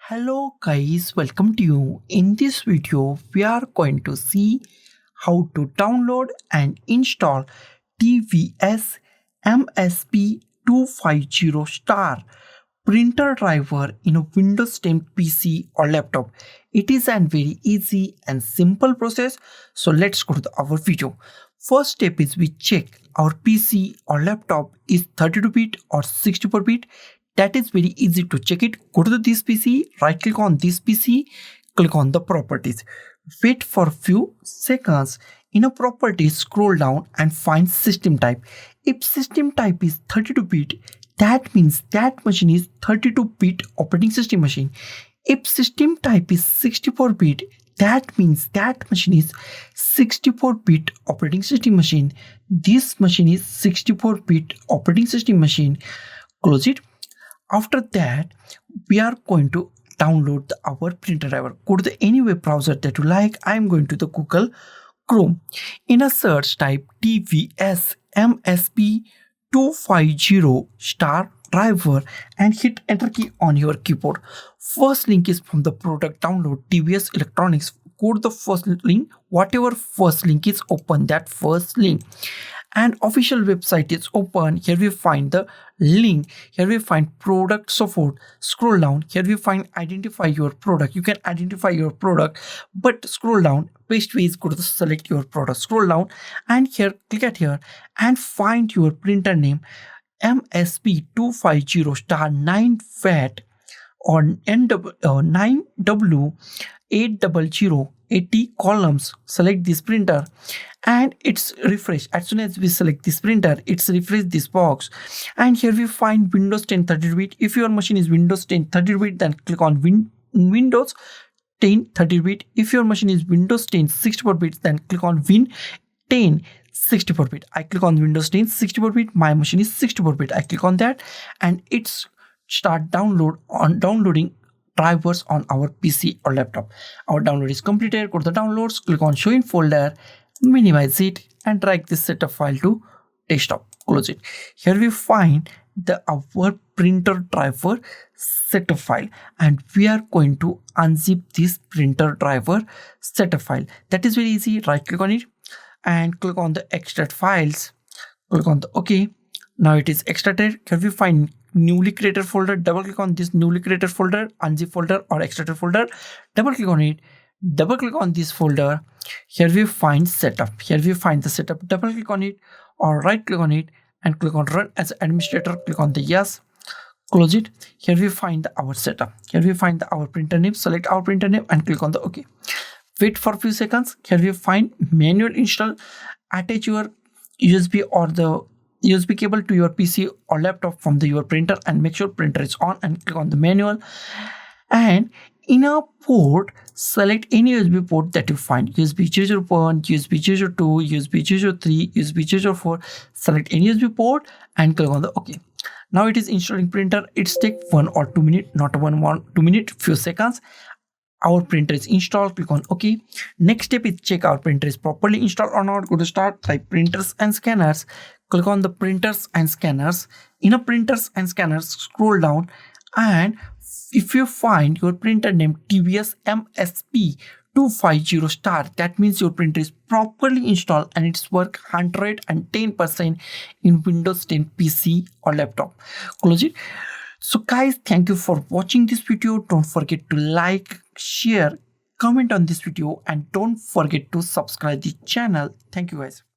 Hello guys, welcome to you. In this video, we are going to see how to download and install TVS MSP 250 star printer driver in a Windows 10 PC or laptop. It is a very easy and simple process. So let's go to our video. First step is we check our PC or laptop is 32-bit or 64-bit. That is very easy to check it. Go to this PC, right click on this PC, click on the properties. Wait for a few seconds. In a properties, scroll down and find system type. If system type is 32-bit, that means that machine is 32-bit operating system machine. If system type is 64-bit, that means that machine is 64-bit operating system machine. This machine is 64-bit operating system machine. Close it. After that, we are going to download our printer driver. Go to any web browser that you like. I am going to the Google Chrome. In a search, type TVS MSP 250 star driver and hit enter key on your keyboard. First link is from the product download TVS Electronics. Go to the first link. Whatever first link is, open that first link. And official website is open. Here we find the link. Here we find product support. Scroll down. Here we find identify your product. You can identify your product, but scroll down. Paste ways, go to the select your product. Scroll down and here click at here and find your printer name MSP 250 star 9 VAT or 9W 80080 columns. Select this printer and it's refresh. As soon as we select this printer, it's refresh this box. And here we find Windows 10 32-bit. If your machine is Windows 10 32-bit, then click on Windows 10 32-bit. If your machine is Windows 10 64-bit, then click on Win 10 64-bit. I click on Windows 10 64-bit. My machine is 64-bit. I click on that and it's start downloading drivers on our PC or laptop. Our download is completed. Go to the downloads, click on show in folder, minimize it and drag this setup file to desktop. Close it. Here we find our printer driver setup file and we are going to unzip this printer driver setup file. That is very easy. Right click on it and click on the extract files. Click on the OK. Now it is extracted. Here we find newly created folder. Double click on this newly created folder, unzip folder or extracted folder. Double click on it. Double click on this folder. Here we find setup. Here we find the setup. Double click on it or right click on it and click on run as administrator. Click on the yes. Close it. Here we find our setup. Here we find our printer name. Select our printer name and click on the OK. Wait for a few seconds. Here we find manual install. Attach your USB or the USB cable to your PC or laptop from your printer and make sure printer is on and click on the manual. And in a port, select any USB port that you find. USB 001, USB 002, USB 003, USB 004. Select any USB port and click on the OK. Now it is installing printer. It's take 1 or 2 minutes, not 2 minutes, few seconds. Our printer is installed. Click on OK. Next step is check our printer is properly installed or not. Go to start, type printers and scanners. Click on the printers and scanners. In a printers and scanners, scroll down and if you find your printer name TVS MSP 250 star, that means your printer is properly installed and it's work 110% in Windows 10 PC or laptop. Close it. So guys, thank you for watching this video. Don't forget to like, share, comment on this video and don't forget to subscribe the channel. Thank you guys.